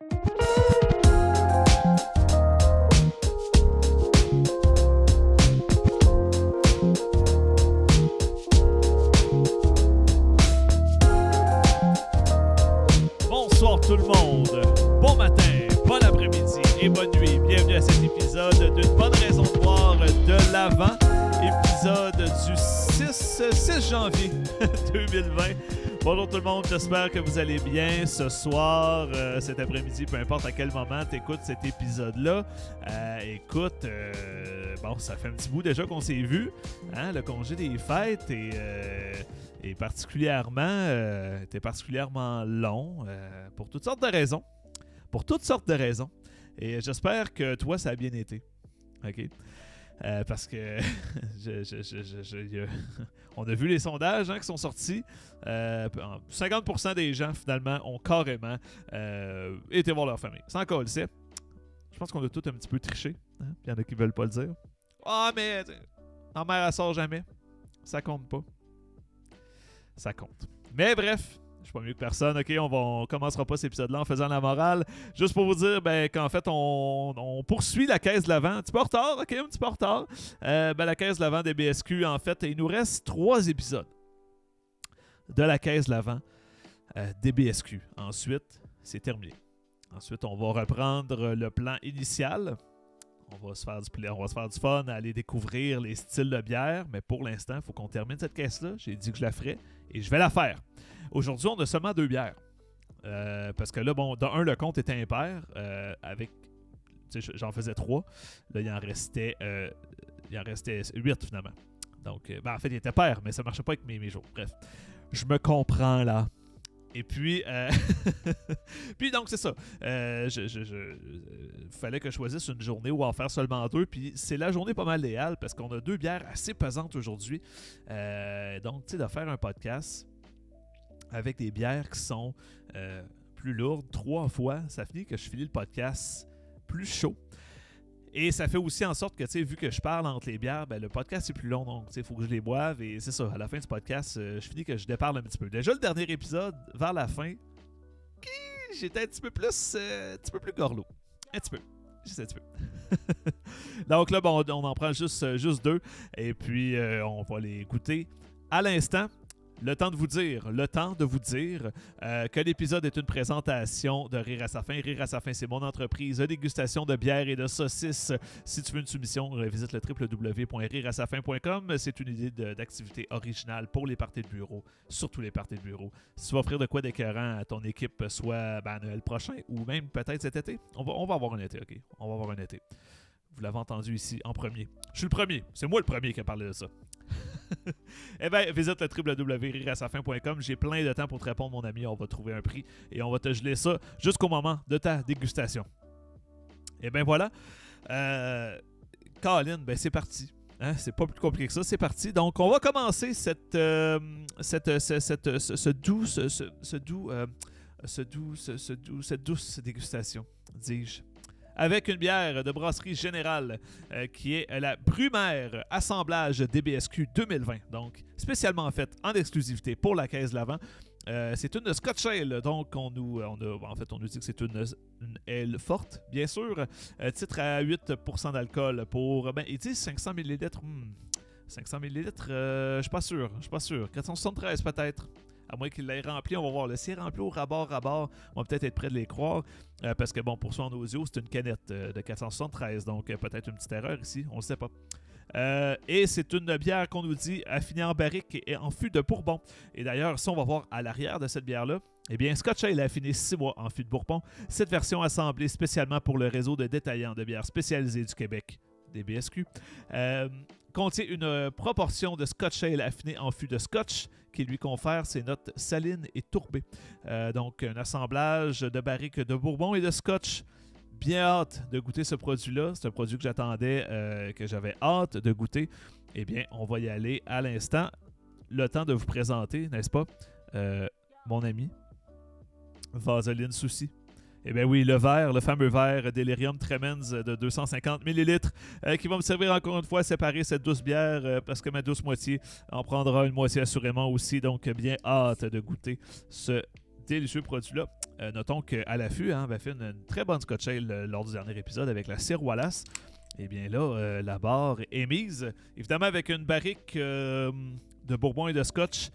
Bonsoir tout le monde, bon matin, bon après-midi et bonne nuit. Bienvenue à cet épisode d'une bonne raison de boire de l'Avent, épisode du 6 janvier 2020. Bonjour tout le monde, j'espère que vous allez bien ce soir, cet après-midi, peu importe à quel moment tu écoutes cet épisode-là. Bon, ça fait un petit bout déjà qu'on s'est vu, hein, le congé des fêtes et particulièrement, était particulièrement long pour toutes sortes de raisons. Pour toutes sortes de raisons. Et j'espère que toi, ça a bien été. OK? Parce que on a vu les sondages qui sont sortis. 50% des gens, finalement, ont carrément été voir leur famille. Sans coller. Je pense qu'on a tous un petit peu triché. Hein? Il y en a qui veulent pas le dire. Ah, mais ma mère, elle sort jamais. Ça compte pas. Ça compte. Mais bref, je suis pas mieux que personne. OK, on commencera pas cet épisode-là en faisant la morale. Juste pour vous dire qu'en fait, on poursuit la caisse de l'Avent. Un petit peu en retard, OK, un petit peu en retard. La caisse de l'Avent des BSQ, en fait, il nous reste 3 épisodes de la caisse de l'Avent des BSQ. Ensuite, c'est terminé. Ensuite, on va reprendre le plan initial. On va se faire du fun, aller découvrir les styles de bière. Mais pour l'instant, il faut qu'on termine cette caisse-là. J'ai dit que je la ferais et je vais la faire. Aujourd'hui, on a seulement 2 bières. Parce que là, bon, dans un, le compte était impair. J'en faisais 3. Là, il en restait 8 finalement. Donc, en fait, il était pair, mais ça ne marchait pas avec mes jours. Bref, je me comprends là. Et puis, puis donc c'est ça. Fallait que je choisisse une journée où en faire seulement 2. Puis c'est la journée pas mal idéale parce qu'on a 2 bières assez pesantes aujourd'hui. Donc, tu sais, de faire un podcast avec des bières qui sont plus lourdes 3 fois, ça finit que je finis le podcast plus chaud. Et ça fait aussi en sorte que, tu sais, vu que je parle entre les bières, le podcast est plus long, donc, tu sais, il faut que je les boive. Et c'est ça, à la fin du podcast, je finis que je déparle un petit peu. Déjà, le dernier épisode, vers la fin, j'étais un petit peu plus gorlot. Un petit peu. Juste un petit peu. Donc là, bon, on en prend juste 2. Et puis, on va les goûter à l'instant. Le temps de vous dire que l'épisode est une présentation de Rire à sa fin. Rire à sa fin, c'est mon entreprise de dégustation de bière et de saucisses. Si tu veux une soumission, visite le www.rireasafin.com. C'est une idée d'activité originale pour les parties de bureau, surtout les parties de bureau. Si tu vas offrir de quoi d'écœurant à ton équipe, soit à Noël prochain ou même peut-être cet été, on va avoir un été, OK? On va avoir un été. Vous l'avez entendu ici en premier. Je suis le premier. C'est moi le premier qui a parlé de ça. Eh bien, visite le www.rireasafin.com. J'ai plein de temps pour te répondre, mon ami. On va trouver un prix et on va te geler ça jusqu'au moment de ta dégustation. Eh bien, voilà. Colin, c'est parti. Hein? C'est pas plus compliqué que ça. C'est parti. Donc, on va commencer cette douce dégustation, dis-je, avec une bière de brasserie générale qui est la Brumaire Assemblage DBSQ 2020. Donc, spécialement faite en exclusivité pour la caisse de l'Avent. C'est une Scotch Ale, donc on nous dit que c'est une ale forte, bien sûr. Titre à 8% d'alcool pour, ils disent 500 ml. 500 ml, je suis pas sûr. 473 peut-être. À moins qu'il l'ait rempli, on va voir. Si c'est rempli au rabord, on va peut-être être près de les croire. Parce que, bon, pour soi en audio, c'est une canette de 473. Donc, peut-être une petite erreur ici. On ne sait pas. Et c'est une bière qu'on nous dit affinée en barrique et en fût de Bourbon. Et d'ailleurs, si on va voir à l'arrière de cette bière-là, eh bien, Scotch Ale a affiné 6 mois en fût de Bourbon. Cette version assemblée spécialement pour le réseau de détaillants de bières spécialisées du Québec, des BSQ, contient une proportion de Scotch Ale affiné en fût de Scotch qui lui confère ses notes salines et tourbées. Donc, un assemblage de barriques de Bourbon et de Scotch. Bien hâte de goûter ce produit-là. C'est un produit que j'attendais, que j'avais hâte de goûter. Eh bien, on va y aller à l'instant. Le temps de vous présenter, n'est-ce pas, mon ami Vaseline Souci. Eh bien oui, le fameux verre Delirium Tremens de 250 ml qui va me servir encore une fois à séparer cette douce bière parce que ma douce moitié en prendra une moitié assurément aussi. Donc, bien hâte de goûter ce délicieux produit-là. notons qu'à l'affût, hein, avait fait une très bonne Scotch Ale lors du dernier épisode avec la Sir Wallace. Et bien là, la barre est mise. Évidemment, avec une barrique de bourbon et de scotch,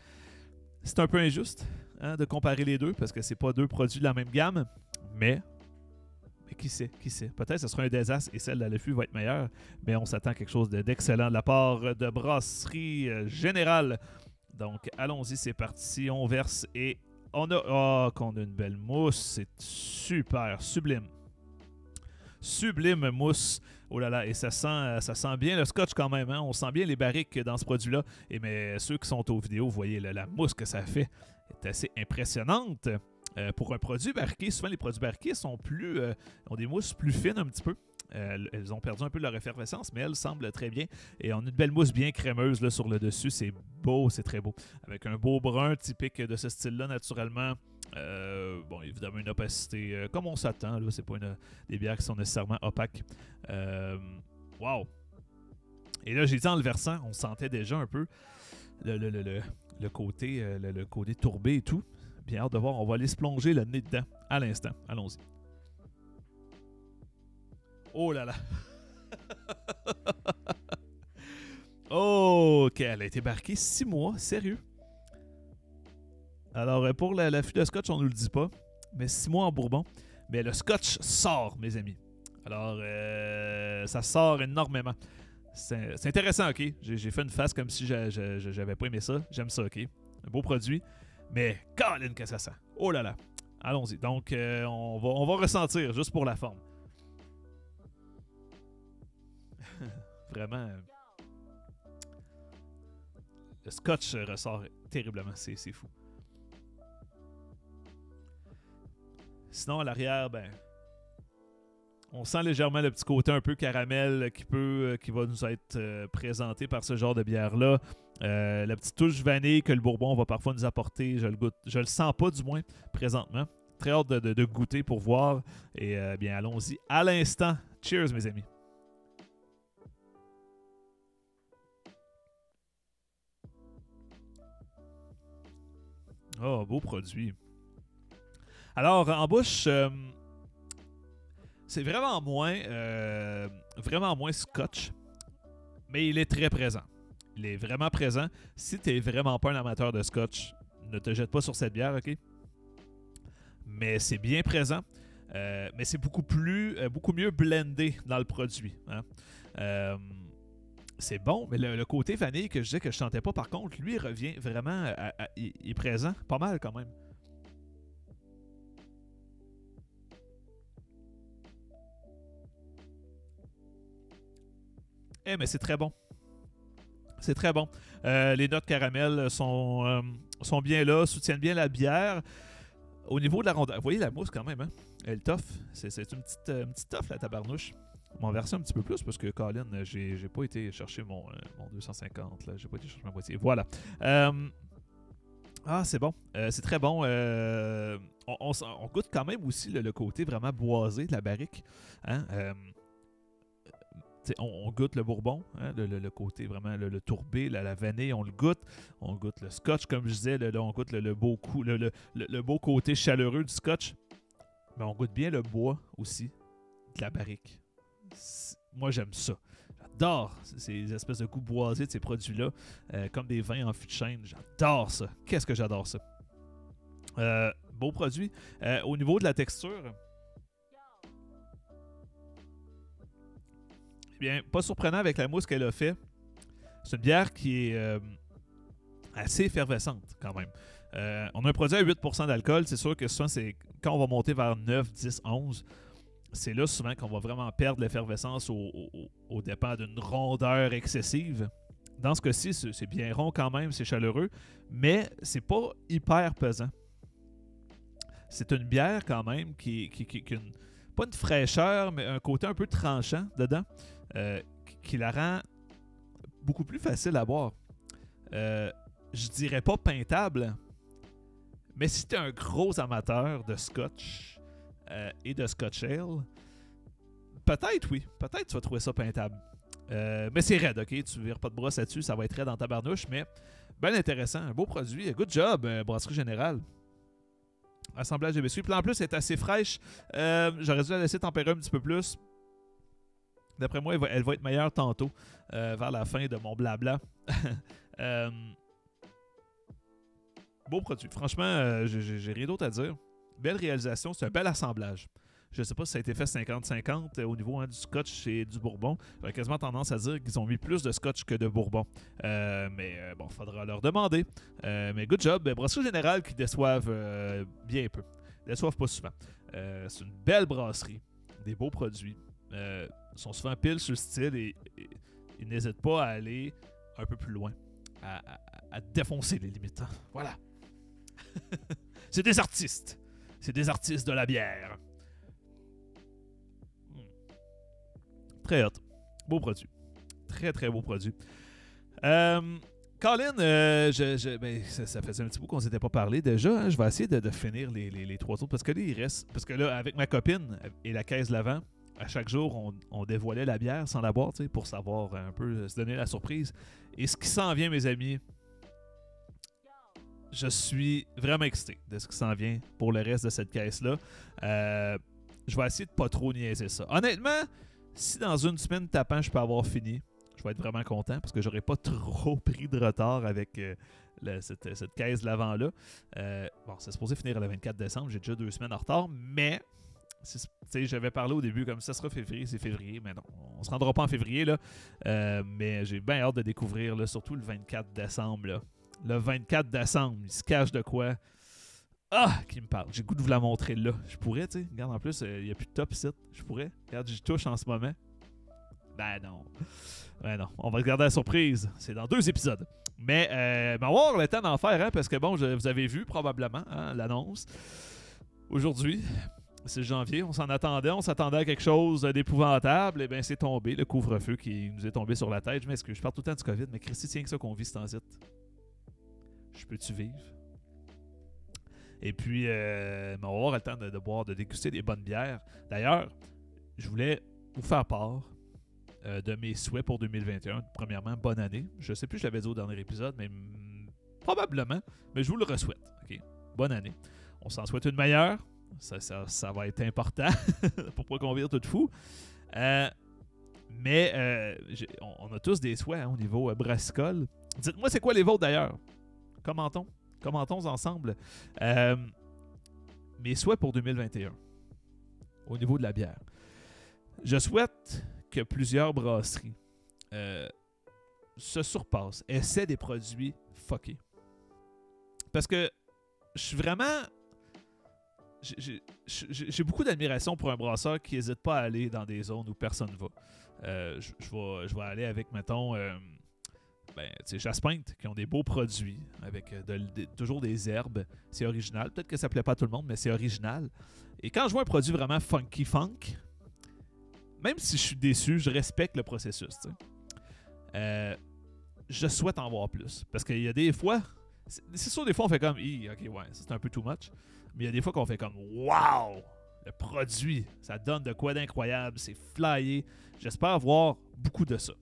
c'est un peu injuste hein, de comparer les deux parce que c'est pas deux produits de la même gamme. Mais qui sait, qui sait. Peut-être que ce sera un désastre et celle de l'affût va être meilleure. Mais on s'attend à quelque chose d'excellent de la part de Brasserie Générale. Donc, allons-y, c'est parti. On verse et on a... Oh, qu'on a une belle mousse. C'est super, sublime. Sublime mousse. Oh là là, et ça sent bien le scotch quand même. Hein? On sent bien les barriques dans ce produit-là. Et mais ceux qui sont aux vidéos, vous voyez la mousse que ça fait est assez impressionnante. Pour un produit barriqué, souvent les produits barriqués sont ont des mousses plus fines un petit peu. Elles ont perdu un peu de leur effervescence, mais elles semblent très bien. Et on a une belle mousse bien crémeuse là, sur le dessus. C'est beau, c'est très beau. Avec un beau brun typique de ce style-là, naturellement. Bon, évidemment, une opacité comme on s'attend. C'est pas des bières qui sont nécessairement opaques. Wow! Et là, j'ai dit en le versant, on sentait déjà un peu le côté tourbé et tout. Bien hâte de voir, on va aller se plonger le nez dedans à l'instant. Allons-y. Oh là là! Oh, OK, elle a été barquée 6 mois, sérieux? Alors, pour l'affût de scotch, on ne nous le dit pas, mais 6 mois en bourbon. Mais le scotch sort, mes amis. Alors, ça sort énormément. C'est intéressant, OK? J'ai fait une face comme si j'avais pas aimé ça. J'aime ça, OK? Un beau produit. Mais, Colin, que ça sent. Oh là là. Allons-y. Donc, on va ressentir, juste pour la forme. Vraiment. Le scotch ressort terriblement. C'est fou. Sinon, à l'arrière, ben... on sent légèrement le petit côté un peu caramel qui va nous être présenté par ce genre de bière-là. La petite touche vanille que le bourbon va parfois nous apporter, je le sens pas du moins présentement. Très hâte de goûter pour voir. Et bien, allons-y à l'instant. Cheers, mes amis. Oh, beau produit. Alors, en bouche... c'est vraiment moins scotch, mais il est très présent. Il est vraiment présent. Si tu n'es vraiment pas un amateur de scotch, ne te jette pas sur cette bière, OK? Mais c'est bien présent. Mais c'est beaucoup mieux blendé dans le produit. Hein? C'est bon, mais le côté vanille que je disais que je sentais pas, par contre, lui, il revient vraiment... il est présent pas mal quand même. Mais c'est très bon. C'est très bon. Les notes caramel sont bien là, soutiennent bien la bière. Au niveau de la rondeur, vous voyez la mousse quand même, hein? Elle toffe. C'est une petite toffe, la tabarnouche. On m'en verser un petit peu plus parce que, Colin, j'ai pas été chercher mon 250. J'ai pas été chercher ma boîtier. Voilà. C'est bon. C'est très bon. On goûte quand même aussi le côté vraiment boisé de la barrique. Hein? On goûte le bourbon, hein, le côté vraiment le tourbé, la vanille, on le goûte. On goûte le scotch, comme je disais, là, on goûte le beau côté chaleureux du scotch. Mais on goûte bien le bois aussi de la barrique. Moi, j'aime ça. J'adore ces espèces de goûts boisés de ces produits-là, comme des vins en fût de chêne. J'adore ça. Qu'est-ce que j'adore ça. Beau produit. Au niveau de la texture... bien, pas surprenant avec la mousse qu'elle a fait. C'est une bière qui est assez effervescente quand même. On a un produit à 8% d'alcool. C'est sûr que souvent, c'est quand on va monter vers 9, 10, 11, c'est là souvent qu'on va vraiment perdre l'effervescence au dépend d'une rondeur excessive. Dans ce cas-ci, c'est bien rond quand même, c'est chaleureux, mais c'est pas hyper pesant. C'est une bière quand même qui pas une fraîcheur, mais un côté un peu tranchant dedans. Qui la rend beaucoup plus facile à boire. Je dirais pas peintable, mais si tu es un gros amateur de scotch et de scotch ale, peut-être oui, peut-être tu vas trouver ça peintable. Mais c'est raide, ok? Tu vires pas de brosse là-dessus, ça va être raide dans ta barnouche, mais bien intéressant, un beau produit. Good job, Brasserie Générale. assemblage de biscuits. Puis en plus, elle est assez fraîche. J'aurais dû la laisser tempérer un petit peu plus. D'après moi, elle va être meilleure tantôt, vers la fin de mon blabla. Beau produit. Franchement, j'ai rien d'autre à dire. Belle réalisation, c'est un bel assemblage. Je ne sais pas si ça a été fait 50-50 au niveau du scotch et du bourbon. J'aurais quasiment tendance à dire qu'ils ont mis plus de scotch que de bourbon. Mais bon, il faudra leur demander. Mais good job. Brasserie Générale qui déçoivent bien peu. Ils déçoivent pas souvent. C'est une belle brasserie. Des beaux produits. Ils sont souvent pile sur le style et ils n'hésitent pas à aller un peu plus loin. À défoncer les limites. Voilà. C'est des artistes. C'est des artistes de la bière. Très hot. Beau produit. Très, très beau produit. Colin, ça faisait un petit bout qu'on ne s'était pas parlé déjà. Hein. Je vais essayer de finir les trois autres parce que là, il reste. Parce que là, avec ma copine et la caisse de l'avant, à chaque jour, on dévoilait la bière sans la boire, pour savoir un peu, se donner la surprise. Et ce qui s'en vient, mes amis, je suis vraiment excité de ce qui s'en vient pour le reste de cette caisse-là. Je vais essayer de pas trop niaiser ça. Honnêtement, si dans une semaine tapant, je peux avoir fini, je vais être vraiment content parce que j'aurais pas trop pris de retard avec cette caisse de l'avant-là. Bon, c'est supposé finir le 24 décembre. J'ai déjà 2 semaines en retard, mais j'avais parlé au début comme ça sera février, c'est février, mais non, on se rendra pas en février, là. Mais j'ai bien hâte de découvrir, là, surtout le 24 décembre. Là. Le 24 décembre, il se cache de quoi? Ah, qui me parle. J'ai le goût de vous la montrer là. Je pourrais, tu sais. Regarde, en plus, il n'y a plus de top site. Je pourrais. Regarde, j'y touche en ce moment. Ben non. Ben non. On va regarder la surprise. C'est dans 2 épisodes. Mais on va avoir le temps d'en faire, hein, parce que bon, vous avez vu probablement l'annonce. Aujourd'hui, c'est janvier. On s'en attendait. On s'attendait à quelque chose d'épouvantable. Et bien, c'est tombé. Le couvre-feu qui nous est tombé sur la tête. Je m'excuse. Je parle tout le temps du COVID, mais Christy, tiens que ça qu'on vit ce temps-ci. Je peux-tu vivre? Et puis, on va avoir le temps de boire, de déguster des bonnes bières. D'ailleurs, je voulais vous faire part de mes souhaits pour 2021. Premièrement, bonne année. Je ne sais plus, je l'avais dit au dernier épisode, mais probablement. Mais je vous le re-souhaite. Okay? Bonne année. On s'en souhaite une meilleure. Ça va être important pour pas qu'on vire tout fou. Mais on a tous des souhaits au niveau brassicole. Dites-moi, c'est quoi les vôtres d'ailleurs? Commentons ensemble. Mes souhaits pour 2021 au niveau de la bière. Je souhaite que plusieurs brasseries se surpassent, essaient des produits fuckés. Parce que je suis vraiment... J'ai beaucoup d'admiration pour un brasseur qui n'hésite pas à aller dans des zones où personne ne va. Je vais aller avec, mettons... Jaspainte, qui ont des beaux produits avec toujours des herbes. C'est original. Peut-être que ça ne plaît pas à tout le monde, mais c'est original. Et quand je vois un produit vraiment funky funk, même si je suis déçu, je respecte le processus. Je souhaite en voir plus. Parce qu'il y a des fois, c'est sûr, des fois on fait comme, ok, ouais, c'est un peu too much. Mais il y a des fois qu'on fait comme, wow, le produit, ça donne de quoi d'incroyable, c'est flyé. J'espère voir beaucoup de ça.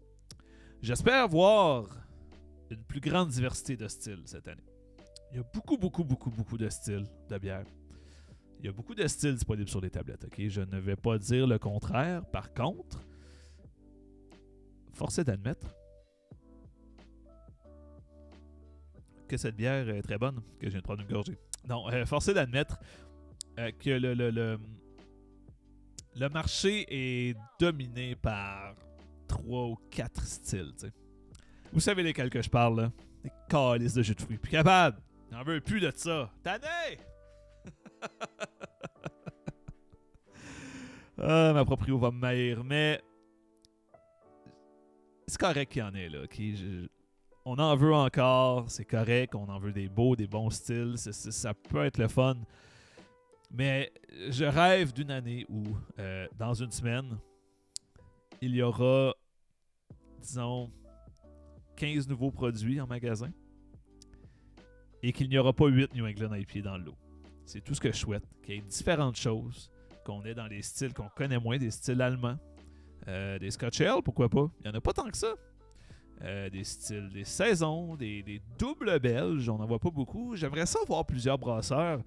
J'espère voir une plus grande diversité de styles cette année. Il y a beaucoup de styles de bière. Il y a beaucoup de styles disponibles sur les tablettes. Okay? Je ne vais pas dire le contraire. Par contre, force est d'admettre que cette bière est très bonne, que je viens de prendre une gorgée. Non, force est d'admettre que le marché est dominé par 3 ou 4 styles. T'sais. Vous savez lesquels que je parle, là? Des calices de jus de fruits. Plus capable! J'en veux plus de ça! Tanné! Ma proprio va me maïr, mais c'est correct qu'il y en ait, là. On en veut encore, c'est correct, on en veut des beaux, des bons styles, ça peut être le fun. Mais je rêve d'une année où, dans une semaine, il y aura, disons, 15 nouveaux produits en magasin et qu'il n'y aura pas 8 New England IPA dans le lot. C'est tout ce que je souhaite, qu'il y ait différentes choses, qu'on ait dans les styles qu'on connaît moins, des styles allemands, des Scotch Ale, pourquoi pas. Il n'y en a pas tant que ça. Des styles, des saisons, des doubles belges, on n'en voit pas beaucoup. J'aimerais ça voir plusieurs brasseurs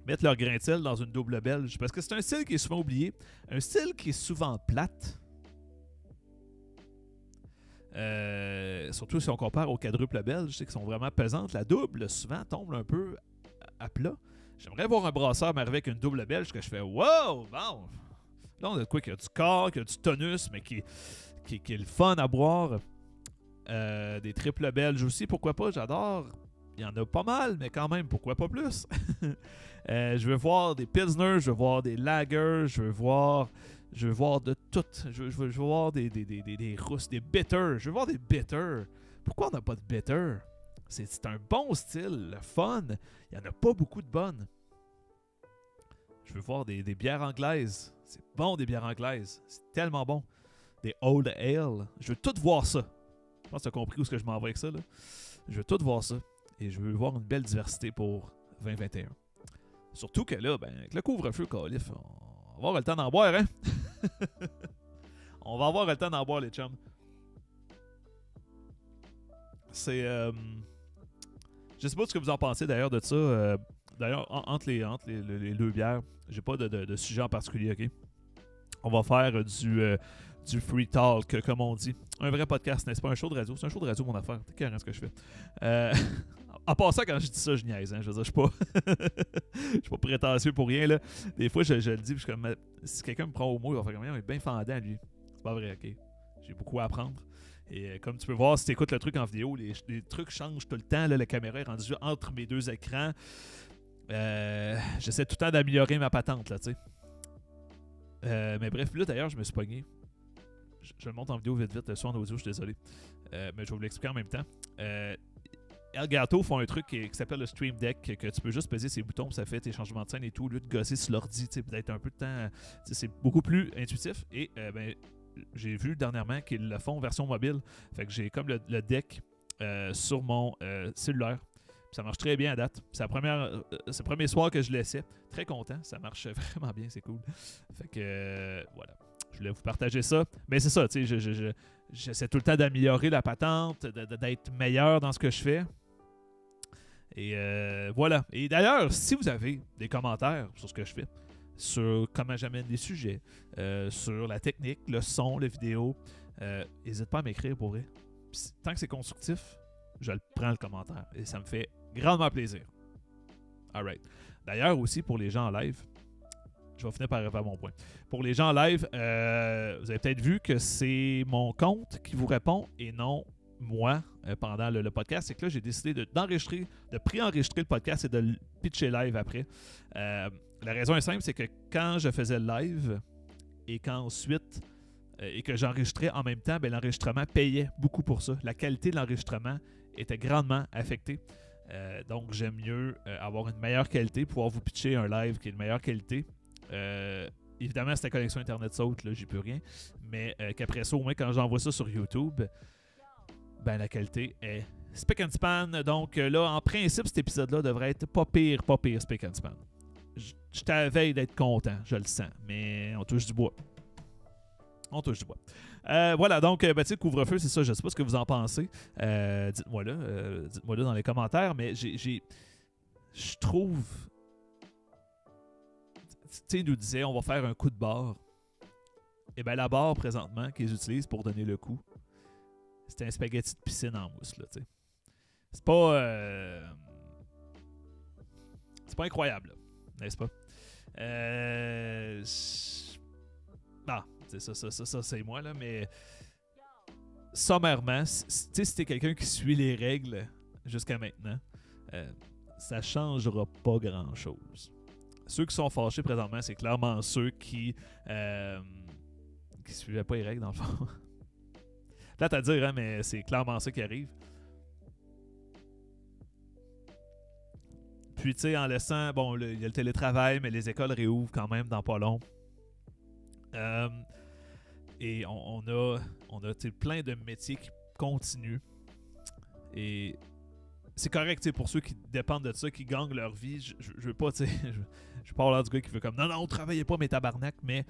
mettre leur grain de sel dans une double belge. Parce que c'est un style qui est souvent oublié. Un style qui est souvent plate. Surtout si on compare aux quadruples belges, c'est qu'ils sont vraiment pesantes. La double, souvent, tombe un peu à plat. J'aimerais voir un brasseur m'arriver avec une double belge que je fais « Wow! Bon! » Là, on a de quoi qui a du corps, qui a du tonus, mais qui est le fun à boire. Des triples belges aussi, pourquoi pas, j'adore. Il y en a pas mal, mais quand même, pourquoi pas plus? Je veux voir des Pilsner, je veux voir des Lagers, je veux voir de tout. Je veux voir des rousses, des bitters. Je veux voir des bitters. Pourquoi on n'a pas de bitter? C'est un bon style, le fun. Il n'y en a pas beaucoup de bonnes. Je veux voir des bières anglaises. C'est bon, des bières anglaises. C'est tellement bon. Des Old Ale. Je veux tout voir ça. Je pense que tu as compris où est-ce que je m'en vais avec ça, là. Je veux tout voir ça. Et je veux voir une belle diversité pour 2021. Surtout que là, ben, avec le couvre-feu, Calif, on va avoir le temps d'en boire, hein? On va avoir le temps d'en boire, les chums. C'est... je sais pas ce que vous en pensez, d'ailleurs, de ça. D'ailleurs, entre les deux bières, j'ai pas de sujet en particulier, OK? On va faire du free talk, comme on dit. Un vrai podcast, n'est-ce pas? Un show de radio. C'est un show de radio, mon affaire. C'est carrément ce que je fais. En passant, quand je dis ça, je niaise. Hein? Je veux dire, je suis pas prétentieux pour rien. Là. Des fois, je le dis, puis je suis comme, si quelqu'un me prend au mot, il va faire comme, il est bien fendant, lui. C'est pas vrai, OK? J'ai beaucoup à apprendre. Et comme tu peux voir, si tu écoutes le truc en vidéo, les trucs changent tout le temps. Là, la caméra est rendue entre mes deux écrans. J'essaie tout le temps d'améliorer ma patente, là, tu sais. Mais bref, là, d'ailleurs, je me suis pogné. Je le montre en vidéo vite, soit en audio, je suis désolé. Mais je vais vous l'expliquer en même temps. Elgato font un truc qui s'appelle le Stream Deck, que tu peux juste peser ses boutons, ça fait tes changements de scène et tout, au lieu de gosser sur l'ordi, peut-être un peu de temps. C'est beaucoup plus intuitif. Et j'ai vu dernièrement qu'ils le font version mobile. Fait que j'ai comme le deck sur mon cellulaire. Puis ça marche très bien à date. C'est le premier soir que je l'essaie. Très content. Ça marche vraiment bien, c'est cool. Fait que voilà. Je voulais vous partager ça. Mais c'est ça, tu sais, j'essaie tout le temps d'améliorer la patente, d'être meilleur dans ce que je fais. Et voilà. Et d'ailleurs, si vous avez des commentaires sur ce que je fais, sur comment j'amène des sujets, sur la technique, le son, la vidéo, n'hésite pas à m'écrire pour vrai. Puis, tant que c'est constructif, je le prends le commentaire. Et ça me fait grandement plaisir. Alright. D'ailleurs, aussi pour les gens en live, je vais finir par arriver à mon point. Pour les gens en live, vous avez peut-être vu que c'est mon compte qui vous répond et non moi pendant le podcast. C'est que là, j'ai décidé d'enregistrer, de pré-enregistrer le podcast et de le pitcher live après. La raison est simple, c'est que quand je faisais le live et qu'ensuite et que j'enregistrais en même temps, ben, l'enregistrement payait beaucoup pour ça. La qualité de l'enregistrement était grandement affectée. Donc, j'aime mieux avoir une meilleure qualité, pouvoir vous pitcher un live qui est de meilleure qualité. Évidemment, si la connexion Internet saute, là, j'y peux rien. Mais qu'après ça, au moins, quand j'envoie ça sur YouTube, ben, la qualité est spick and span. Donc là, en principe, cet épisode-là devrait être pas pire spick and span. Je t'avais d'être content, je le sens. Mais on touche du bois. Voilà, donc, tu sais, couvre-feu, c'est ça. Je sais pas ce que vous en pensez. Dites-moi là dans les commentaires. Mais je trouve... Tu sais, ils nous disaient, on va faire un coup de barre. Et bien, la barre, présentement, qu'ils utilisent pour donner le coup, c'est un spaghetti de piscine en mousse, là, tu sais. C'est pas... c'est pas incroyable, là, n'est-ce pas? Ah, ça, c'est moi, là, mais... Sommairement, tu sais, si t'es quelqu'un qui suit les règles jusqu'à maintenant, ça changera pas grand-chose. Ceux qui sont fâchés présentement, c'est clairement ceux qui suivaient pas les règles, dans le fond. Plate à dire, hein, mais c'est clairement ça qui arrive. Puis, tu sais, en laissant... Bon, il y a le télétravail, mais les écoles réouvrent quand même dans pas long. Et on a plein de métiers qui continuent. Et... c'est correct, pour ceux qui dépendent de ça, qui gagnent leur vie. Je veux pas, tu sais, je parle là du gars qui veut comme non, travaillez pas, mes tabarnak, mais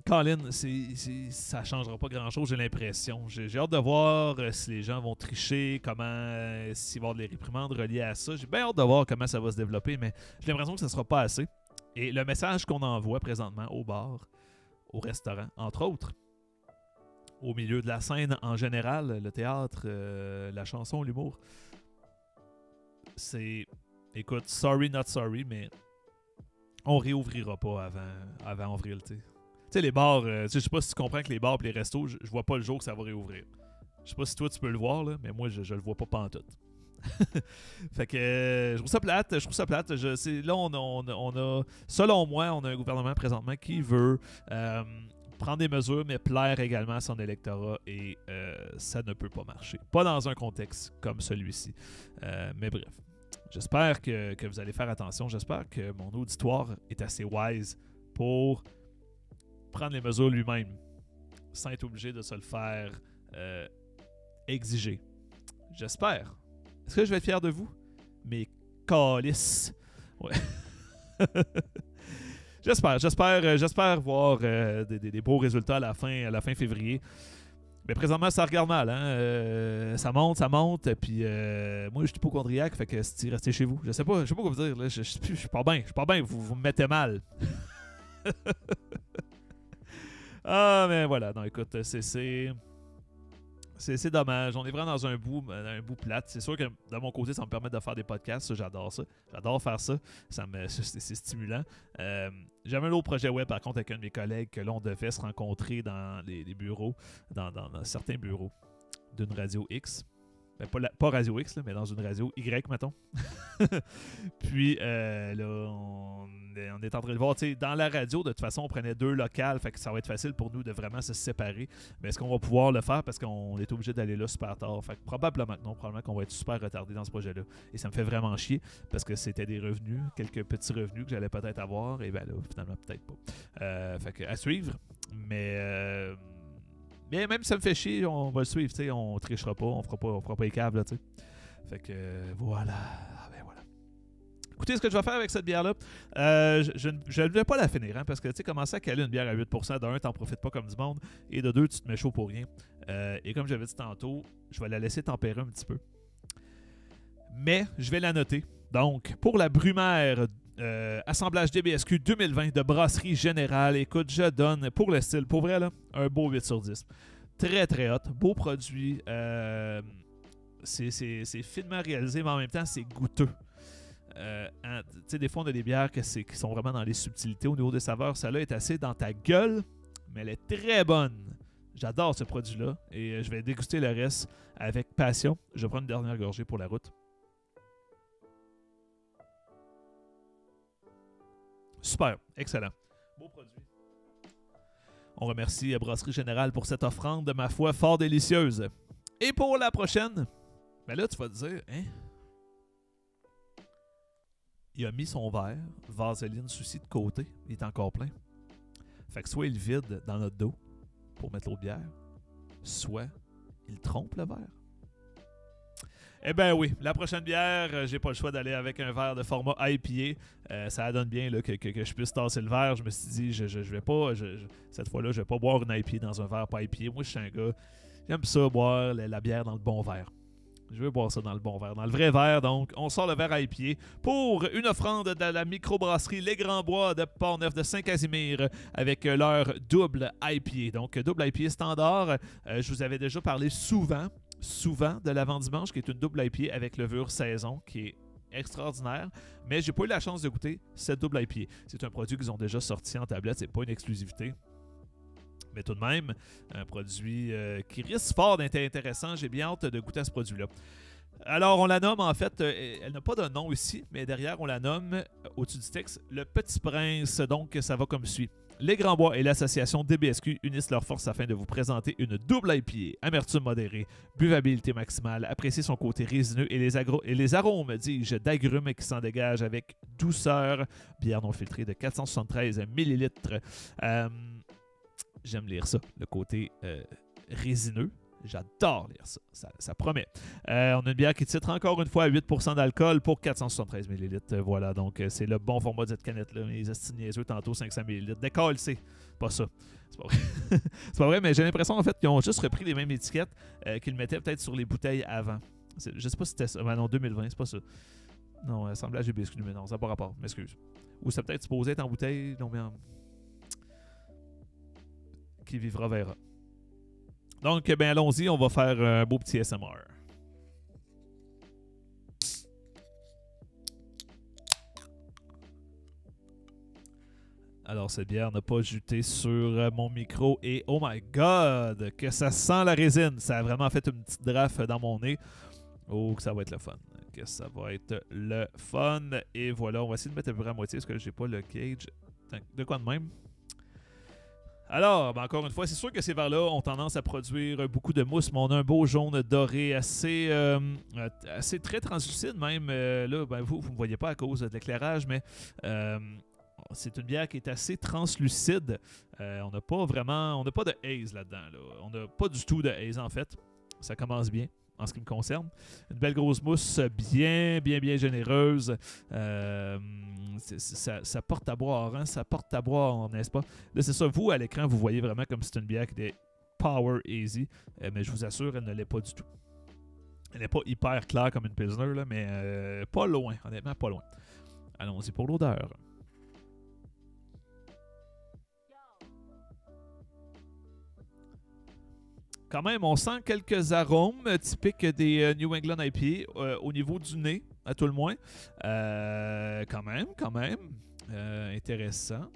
Colin, ça ne changera pas grand-chose, j'ai l'impression. J'ai hâte de voir si les gens vont tricher, s'il va y avoir des réprimandes reliées à ça. J'ai bien hâte de voir comment ça va se développer, mais j'ai l'impression que ça ne sera pas assez. Et le message qu'on envoie présentement au bar, au restaurant, entre autres, au milieu de la scène en général, le théâtre, la chanson, l'humour, c'est, écoute, sorry not sorry, mais on réouvrira pas avant avril, tu sais. Tu sais, les bars, je sais pas si tu comprends que les bars et les restos, je vois pas le jour que ça va réouvrir. Je sais pas si toi tu peux le voir, là, mais moi je le vois pas pantoute. Fait que je trouve ça plate. Là, on a, selon moi, on a un gouvernement présentement qui veut prendre des mesures, mais plaire également à son électorat, et ça ne peut pas marcher. Pas dans un contexte comme celui-ci. Mais bref. J'espère que vous allez faire attention. J'espère que mon auditoire est assez wise pour prendre les mesures lui-même sans être obligé de se le faire exiger. J'espère. Est-ce que je vais être fier de vous? Mais calice. Ouais. J'espère voir des beaux résultats à la fin février. Mais présentement, ça regarde mal. Hein? Ça monte. Puis moi, je suis hypochondriaque, fait que si restez chez vous. Je sais pas quoi vous dire. Là. Je suis pas bien. Vous me mettez mal. Ah, mais voilà. Non, écoute, c'est dommage. On est vraiment dans un bout plate. C'est sûr que de mon côté, ça me permet de faire des podcasts. Ça, j'adore ça. J'adore faire ça. C'est stimulant. J'avais un autre projet web, par contre, avec un de mes collègues, que là, on devait se rencontrer dans les bureaux, dans certains bureaux d'une radio X. Ben, pas Radio X, là, mais dans une radio Y, mettons. Puis là, on est en train de voir, tu sais, dans la radio, de toute façon, on prenait 2 locales, fait que ça va être facile pour nous de vraiment se séparer. Mais est-ce qu'on va pouvoir le faire parce qu'on est obligé d'aller là super tard? Fait que probablement que non, probablement qu'on va être super retardé dans ce projet-là. Et ça me fait vraiment chier parce que c'était des revenus, quelques petits revenus que j'allais peut-être avoir, et ben là, finalement, peut-être pas. Fait que à suivre, mais même si ça me fait chier, on va le suivre, tu sais, on trichera pas, on fera pas les câbles, là, tu sais. Fait que voilà. Ah ben voilà. Écoutez, ce que je vais faire avec cette bière-là, je ne vais pas la finir, hein, parce que tu sais, commencer à caler une bière à 8%, d'un, t'en profites pas comme du monde, et de deux, tu te mets chaud pour rien. Et comme j'avais dit tantôt, je vais la laisser tempérer un petit peu. Mais je vais la noter. Donc, pour la Brumaire assemblage DBSQ 2020 de Brasserie Générale, écoute, je donne pour le style, pour vrai, là, un beau 8 sur 10. Très, très hot. Beau produit. C'est finement réalisé, mais en même temps, c'est goûteux. Tu sais, des fois, on a des bières qui sont vraiment dans les subtilités au niveau des saveurs. Celle-là est assez dans ta gueule, mais elle est très bonne. J'adore ce produit-là et je vais déguster le reste avec passion. Je vais prendre une dernière gorgée pour la route. Super, excellent. Beau produit. On remercie Brasserie Générale pour cette offrande de ma foi fort délicieuse. Et pour la prochaine, ben là, tu vas te dire, hein? Il a mis son verre, vaseline souci de côté, il est encore plein. Fait que soit il vide dans notre dos pour mettre l'autre bière, soit il trompe le verre. Eh ben oui, la prochaine bière, j'ai pas le choix d'aller avec un verre de format IPA. Ça donne bien là, que je puisse tasser le verre. Je me suis dit, je vais pas, cette fois-là, je vais pas boire une IPA dans un verre pas IPA. Moi, je suis un gars, j'aime ça boire la bière dans le bon verre. Je veux boire ça dans le bon verre, dans le vrai verre. Donc, on sort le verre IPA pour une offrande de la microbrasserie Les Grands Bois de Port-Neuf de Saint-Casimir avec leur double IPA. Donc, double IPA standard. Je vous avais déjà parlé souvent de l'avant-dimanche, qui est une double IPA avec levure saison, qui est extraordinaire, mais j'ai pas eu la chance de goûter cette double IPA. C'est un produit qu'ils ont déjà sorti en tablette, c'est pas une exclusivité. Mais tout de même, un produit qui risque fort d'être intéressant. J'ai bien hâte de goûter à ce produit-là. Alors, on la nomme, en fait, elle n'a pas de nom ici, mais derrière, on la nomme, au-dessus du texte, le Petit Prince. Donc, ça va comme suit. Les Grands Bois et l'association DBSQ unissent leurs forces afin de vous présenter une double IPA, amertume modérée, buvabilité maximale, apprécier son côté résineux et les arômes, dis-je, d'agrumes qui s'en dégagent avec douceur. Bière non filtrée de 473 ml. J'aime lire ça, le côté résineux. J'adore lire ça. Ça promet. On a une bière qui titre encore une fois à 8% d'alcool pour 473 ml. Voilà, donc c'est le bon format de cette canette-là. Les esti niaiseux, tantôt 500 ml. Décolle, c'est pas ça. C'est pas vrai. C'est pas vrai, mais j'ai l'impression en fait qu'ils ont juste repris les mêmes étiquettes qu'ils mettaient peut-être sur les bouteilles avant. Je sais pas si c'était ça. Ben non, 2020, c'est pas ça. Non, assemblage GBSQ, mais non, ça n'a pas rapport. M'excuse. Ou ça peut-être supposé être en bouteille. Non, mais qui vivra verra. Donc, ben allons-y, on va faire un beau petit SMR. Alors, cette bière n'a pas juté sur mon micro et oh my god, que ça sent la résine. Ça a vraiment fait une petite draft dans mon nez. Oh, que ça va être le fun. Que ça va être le fun. Et voilà, on va essayer de mettre à peu près à moitié parce que j'ai pas le gauge. De quoi de même? Alors, ben encore une fois, c'est sûr que ces verres-là ont tendance à produire beaucoup de mousse, mais on a un beau jaune doré assez très translucide même. Là, ben vous ne me voyez pas à cause de l'éclairage, mais c'est une bière qui est assez translucide. On n'a pas de haze là-dedans. Là. On n'a pas du tout de haze en fait. Ça commence bien en ce qui me concerne. Une belle grosse mousse bien généreuse. Ça porte à boire, hein? Ça porte à boire, n'est-ce pas? Là, c'est ça, vous, à l'écran, vous voyez vraiment comme c'est une bière qui est power easy, mais je vous assure, elle ne l'est pas du tout. Elle n'est pas hyper claire comme une Pilsner, là, mais pas loin, honnêtement, pas loin. Allons-y pour l'odeur. Quand même, on sent quelques arômes typiques des New England IPA au niveau du nez, à tout le moins. Quand même. Intéressant.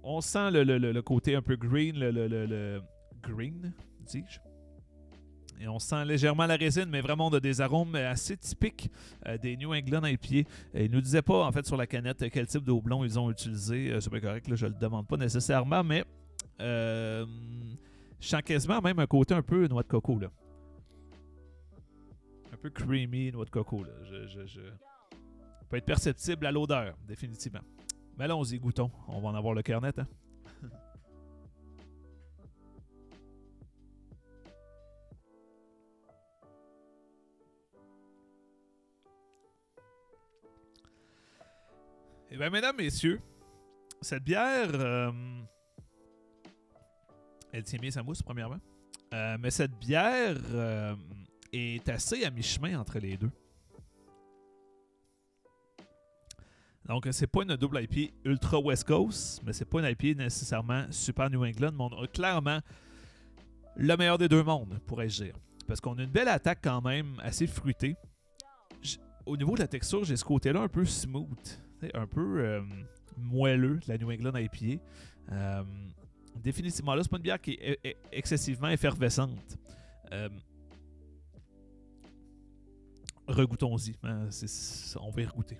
On sent le côté un peu green, le green, dis-je. Et on sent légèrement la résine, mais vraiment on a des arômes assez typiques des New England IPA. Ils ne nous disaient pas en fait sur la canette quel type de houblon ils ont utilisé. C'est pas correct, là, je ne le demande pas nécessairement, mais je sens quasiment même un côté un peu noix de coco. Là. Un peu creamy noix de coco. Là. Peut être perceptible à l'odeur, définitivement. Mais allons-y, goûtons. On va en avoir le cœur net. Hein? Eh bien, mesdames, messieurs, cette bière, elle tient bien sa mousse, premièrement. Mais cette bière est assez à mi-chemin entre les deux. Donc, c'est pas une double IPA ultra West Coast, mais c'est pas une IPA nécessairement super New England, mais on a clairement le meilleur des deux mondes, pourrais-je dire. Parce qu'on a une belle attaque quand même, assez fruitée. Au niveau de la texture, j'ai ce côté-là un peu smooth. Un peu moelleux de la New England IPA. Définitivement là, c'est pas une bière qui est excessivement effervescente. Regoutons-y. Hein, on va y regoûter.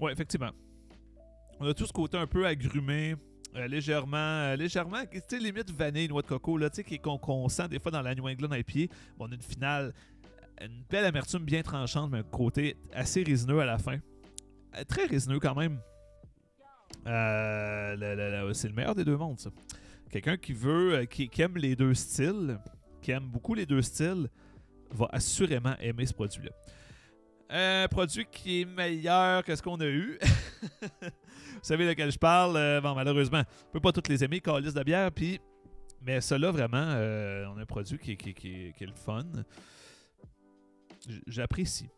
Ouais, effectivement. On a tout ce côté un peu agrumé. Légèrement, tu sais, limite vanille, noix de coco, là, tu sais, qu'on sent des fois dans la New England IPA. Bon, on a une finale, une belle amertume bien tranchante, mais un côté assez résineux à la fin. Très résineux quand même. C'est le meilleur des deux mondes, ça. Quelqu'un qui veut, qui aime les deux styles, qui aime beaucoup les deux styles, va assurément aimer ce produit-là. Un produit qui est meilleur que ce qu'on a eu. Vous savez de quel je parle. Bon, malheureusement, on ne peut pas toutes les aimer, calice de bière. Mais cela, vraiment, on a un produit qui est le fun. J'apprécie.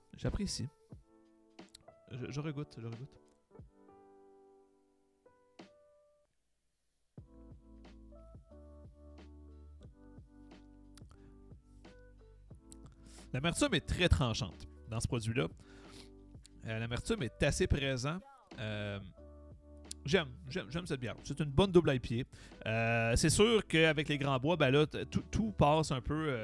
Je regoute. L'amertume est très tranchante dans ce produit-là. L'amertume est assez présente. J'aime cette bière. C'est une bonne double IPA. C'est sûr qu'avec les grands bois, ben là, tout passe un peu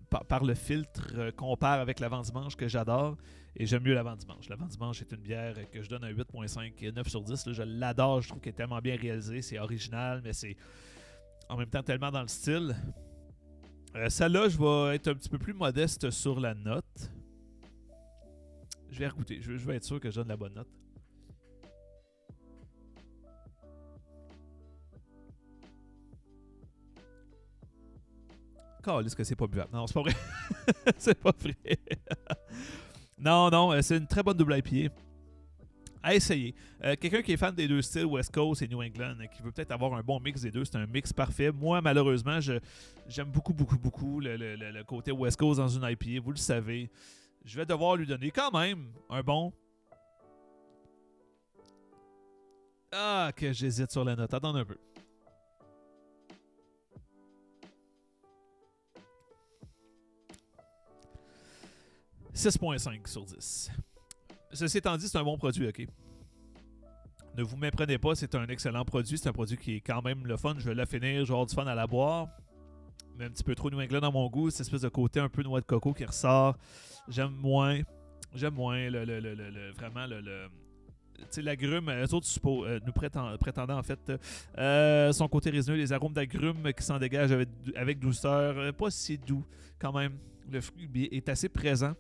par le filtre qu'on perd avec l'avant-dimanche que j'adore. Et j'aime mieux l'avant-dimanche. L'avant-dimanche est une bière que je donne un 8.5 et 9 sur 10. Là, je l'adore. Je trouve qu'elle est tellement bien réalisée. C'est original, mais c'est en même temps tellement dans le style. Celle-là, je vais être un petit peu plus modeste sur la note. Je vais goûter. Je vais être sûr que je donne la bonne note. Calisse que c'est pas buvable. Non, c'est pas vrai. C'est pas vrai. Non, c'est une très bonne double IPA. À essayer. Quelqu'un qui est fan des deux styles, West Coast et New England, qui veut peut-être avoir un bon mix des deux, c'est un mix parfait. Moi, malheureusement, j'aime beaucoup le côté West Coast dans une IPA. Vous le savez. Je vais devoir lui donner quand même un bon... Ah, que j'hésite sur la note. Attends un peu. « 6.5 sur 10. » Ceci étant dit, c'est un bon produit, OK? Ne vous méprenez pas, c'est un excellent produit. C'est un produit qui est quand même le fun. Je vais le finir, je vais avoir du fun à la boire. Mais un petit peu trop New England dans mon goût. Cette espèce de côté un peu noix de coco qui ressort. J'aime moins vraiment tu sais, l'agrume, eux autres nous prétendaient en fait son côté résineux, les arômes d'agrumes qui s'en dégagent avec douceur. Pas si doux quand même. Le fruit est assez présent.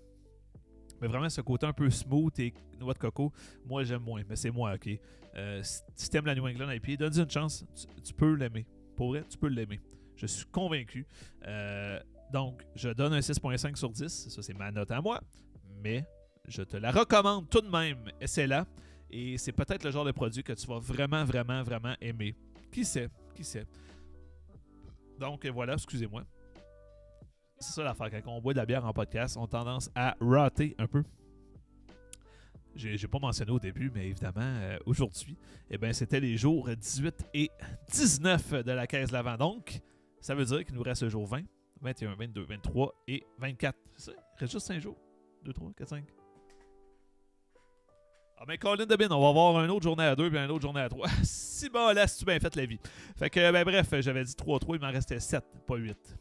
Mais vraiment, ce côté un peu smooth et noix de coco, moi, j'aime moins. Mais c'est moi, OK? Si t'aimes la New England IPA, donne-y une chance. Tu peux l'aimer. Pour vrai, tu peux l'aimer. Je suis convaincu. Donc, je donne un 6.5 sur 10. Ça, c'est ma note à moi. Mais je te la recommande tout de même. Essaie-la. Et c'est peut-être le genre de produit que tu vas vraiment aimer. Qui sait? Donc, voilà, excusez-moi. C'est ça l'affaire. Quand on boit de la bière en podcast, on a tendance à rater un peu. J'ai pas mentionné au début, mais évidemment, aujourd'hui, c'était les jours 18 et 19 de la caisse l'avant. Donc, ça veut dire qu'il nous reste le jour 20, 21, 22, 23 et 24. C'est ça? Il reste juste 5 jours. 2, 3, 4, 5. Ah ben Colin de Bin, on va avoir une autre journée à 2 puis une autre journée à 3. Si bon, là, si tu bien fait la vie. Fait que, bref, j'avais dit 3-3, il m'en restait 7, pas 8.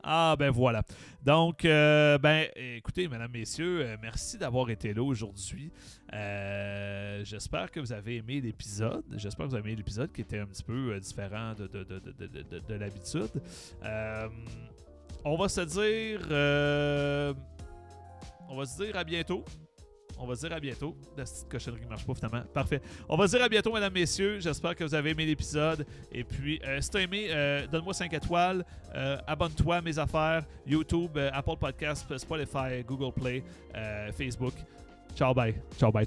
Ah, ben voilà. Donc, écoutez, mesdames, messieurs, merci d'avoir été là aujourd'hui. J'espère que vous avez aimé l'épisode. J'espère que vous avez aimé l'épisode qui était un petit peu différent de l'habitude. On va se dire à bientôt. On va se dire à bientôt. La petite cochonnerie ne marche pas finalement. Parfait. On va se dire à bientôt, mesdames, messieurs. J'espère que vous avez aimé l'épisode. Et puis, si tu as aimé, donne-moi 5 étoiles. Abonne-toi à mes affaires. YouTube, Apple Podcasts, Spotify, Google Play, Facebook. Ciao, bye. Ciao, bye.